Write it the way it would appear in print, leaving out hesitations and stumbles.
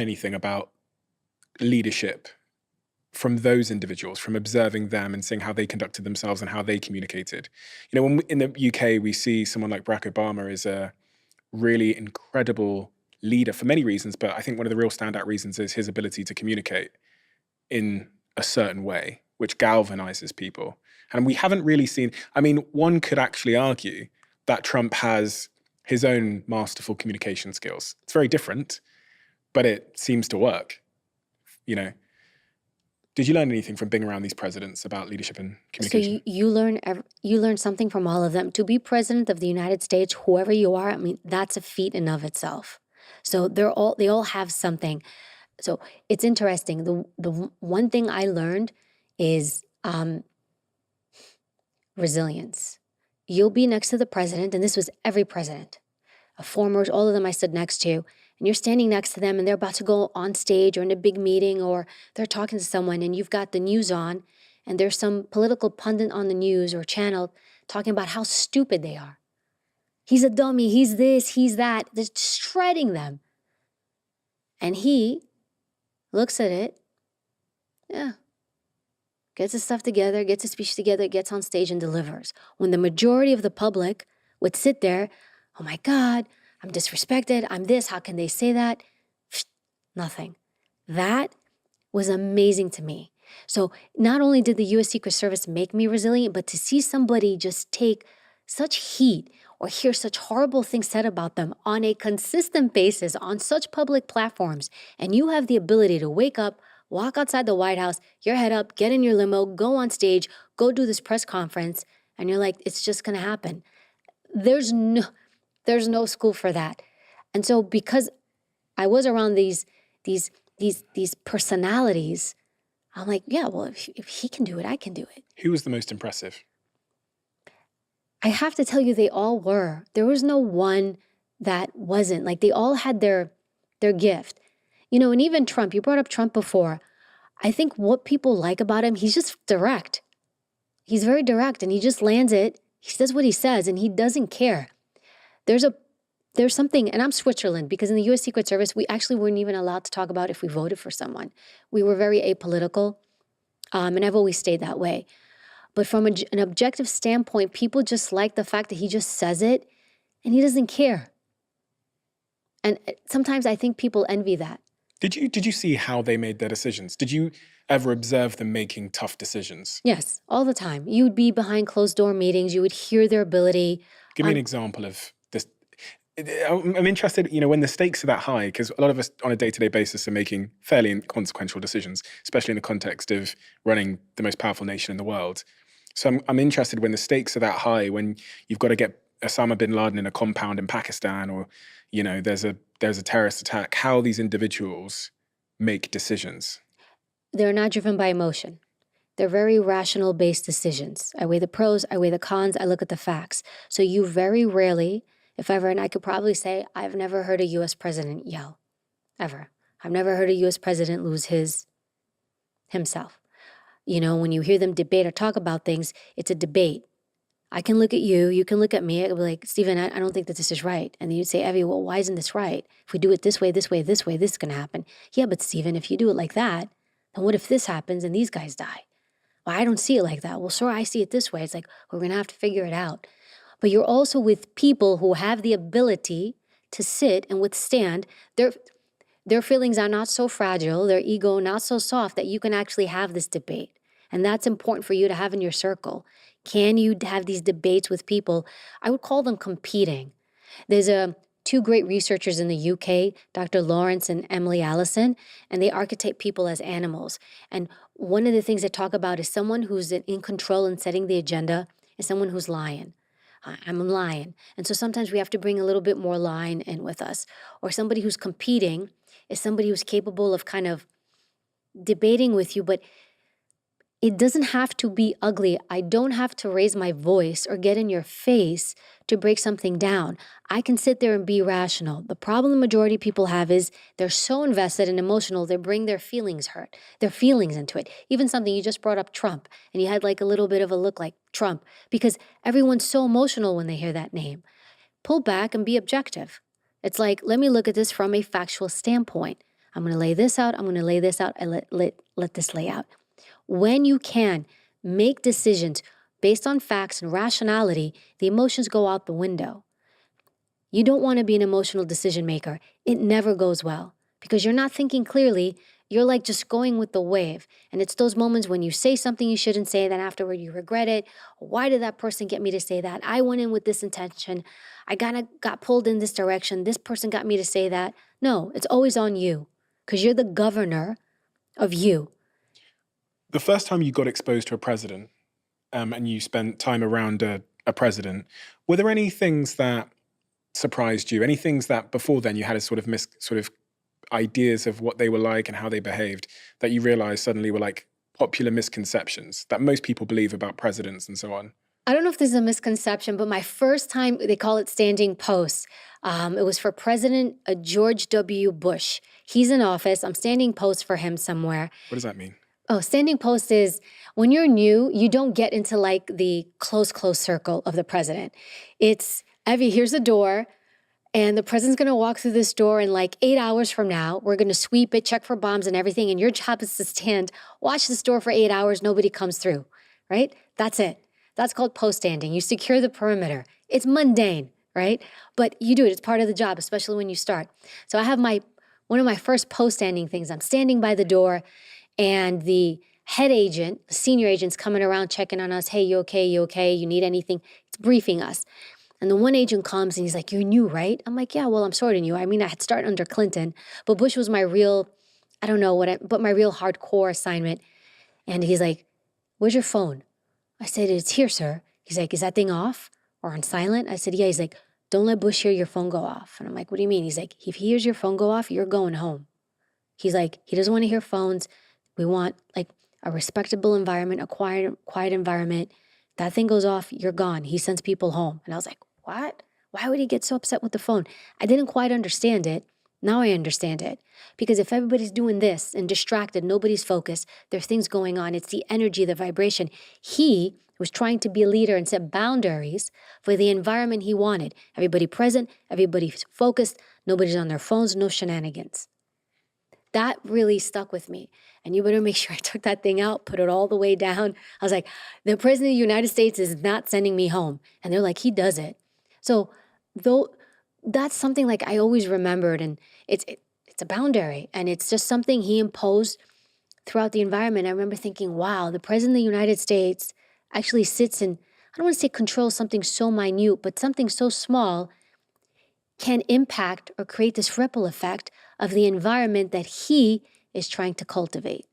Anything about leadership from those individuals, from observing them and seeing how they conducted themselves and how they communicated. In the UK, we see someone like Barack Obama is a really incredible leader for many reasons, but I think one of the real standout reasons is his ability to communicate in a certain way, which galvanizes people. And we haven't really seen, one could actually argue that Trump has his own masterful communication skills. It's very different, but it seems to work. Did you learn anything from being around these presidents about leadership and communication? So you learn something from all of them. To be president of the United States, whoever you are, that's a feat in of itself. So they all have something. So it's interesting. The one thing I learned is resilience. You'll be next to the president, and this was every president, all of them I stood next to, and you're standing next to them and they're about to go on stage or in a big meeting or they're talking to someone and you've got the news on and there's some political pundit on the news or channel talking about how stupid they are. He's a dummy, he's this, he's that. They're shredding them. And he looks at it, gets his stuff together, gets his speech together, gets on stage and delivers. When the majority of the public would sit there, oh my God, I'm disrespected, I'm this, how can they say that? Nothing. That was amazing to me. So not only did the U.S. Secret Service make me resilient, but to see somebody just take such heat or hear such horrible things said about them on a consistent basis on such public platforms, and you have the ability to wake up, walk outside the White House, your head up, get in your limo, go on stage, go do this press conference, and you're like, it's just going to happen. There's no school for that. And so because I was around these personalities, I'm like, yeah, well, if he can do it, I can do it. Who was the most impressive? I have to tell you, they all were. There was no one that wasn't. Like, they all had their gift. And even Trump, you brought up Trump before. I think what people like about him, he's just direct. He's very direct and he just lands it. He says what he says and he doesn't care. There's something, and I'm Switzerland, because in the U.S. Secret Service, we actually weren't even allowed to talk about if we voted for someone. We were very apolitical, and I've always stayed that way. But from an objective standpoint, people just like the fact that he just says it, and he doesn't care. And sometimes I think people envy that. Did you see how they made their decisions? Did you ever observe them making tough decisions? Yes, all the time. You would be behind closed-door meetings. You would hear their ability. Give me an example of this. I'm interested, when the stakes are that high, because a lot of us on a day-to-day basis are making fairly inconsequential decisions, especially in the context of running the most powerful nation in the world. So I'm interested when the stakes are that high, when you've got to get Osama bin Laden in a compound in Pakistan, or there's a terrorist attack, how these individuals make decisions. They're not driven by emotion. They're very rational-based decisions. I weigh the pros, I weigh the cons, I look at the facts. So you very rarely, if ever, and I could probably say, I've never heard a U.S. president yell, ever. I've never heard a U.S. president lose himself. When you hear them debate or talk about things, it's a debate. I can look at you, you can look at me, I'll be like, Stephen, I don't think that this is right. And then you'd say, Evy, well, why isn't this right? If we do it this way, this way, this way, this is going to happen. Yeah, but Stephen, if you do it like that, then what if this happens and these guys die? Well, I don't see it like that. Well, sure, I see it this way. It's like, we're going to have to figure it out. But you're also with people who have the ability to sit and withstand. Their feelings are not so fragile, their ego not so soft that you can actually have this debate. And that's important for you to have in your circle. Can you have these debates with people? I would call them competing. There's two great researchers in the UK, Dr. Lawrence and Emily Allison, and they archetype people as animals. And one of the things they talk about is someone who's in control and setting the agenda is someone who's lion. I'm a lion. And so sometimes we have to bring a little bit more lion in with us. Or somebody who's competing is somebody who's capable of kind of debating with you, but it doesn't have to be ugly. I don't have to raise my voice or get in your face to break something down. I can sit there and be rational. The problem the majority of people have is they're so invested and emotional, they bring their feelings into it. Even something you just brought up, Trump, and you had like a little bit of a look like Trump, because everyone's so emotional when they hear that name. Pull back and be objective. It's like, let me look at this from a factual standpoint. I'm going to lay this out. I'm going to lay this out. I let this lay out. When you can make decisions based on facts and rationality, the emotions go out the window. You don't want to be an emotional decision maker. It never goes well because you're not thinking clearly. You're like just going with the wave. And it's those moments when you say something you shouldn't say, then afterward you regret it. Why did that person get me to say that? I went in with this intention. I got pulled in this direction. This person got me to say that. No, it's always on you because you're the governor of you. The first time you got exposed to a president, and you spent time around a president, were there any things that surprised you? Any things that before then you had a sort of ideas of what they were like and how they behaved that you realized suddenly were like popular misconceptions that most people believe about presidents and so on? I don't know if this is a misconception, but my first time, they call it standing post. It was for President George W. Bush. He's in office. I'm standing post for him somewhere. What does that mean? Oh, standing post is when you're new, you don't get into like the close circle of the president. It's, Evy, here's the door. And the president's going to walk through this door in like 8 hours from now. We're going to sweep it, check for bombs and everything. And your job is to stand, watch this door for 8 hours. Nobody comes through, right? That's it. That's called post standing. You secure the perimeter. It's mundane, right? But you do it. It's part of the job, especially when you start. So I have one of my first post standing things. I'm standing by the door and the head agent, senior agent's coming around checking on us. Hey, you okay? You okay? You need anything? It's briefing us. And the one agent comes and he's like, you're new, right? I'm like, yeah, well, I'm sort of new. I mean, I had started under Clinton, but Bush was my real, I don't know but my real hardcore assignment. And he's like, where's your phone? I said, it's here, sir. He's like, is that thing off or on silent? I said, yeah. He's like, don't let Bush hear your phone go off. And I'm like, what do you mean? He's like, if he hears your phone go off, you're going home. He's like, he doesn't want to hear phones. We want like a respectable environment, a quiet environment. That thing goes off, you're gone. He sends people home. And I was like, what? Why would he get so upset with the phone? I didn't quite understand it. Now I understand it. Because if everybody's doing this and distracted, nobody's focused, there's things going on. It's the energy, the vibration. He was trying to be a leader and set boundaries for the environment he wanted. Everybody present, everybody's focused, nobody's on their phones, no shenanigans. That really stuck with me. And you better make sure I took that thing out, put it all the way down. I was like, the president of the United States is not sending me home. And they're like, he does it. So though that's something like I always remembered, and it's a boundary, and it's just something he imposed throughout the environment. I remember thinking, wow, the president of the United States actually sits and, I don't want to say controls something so minute, but something so small can impact or create this ripple effect of the environment that he is trying to cultivate.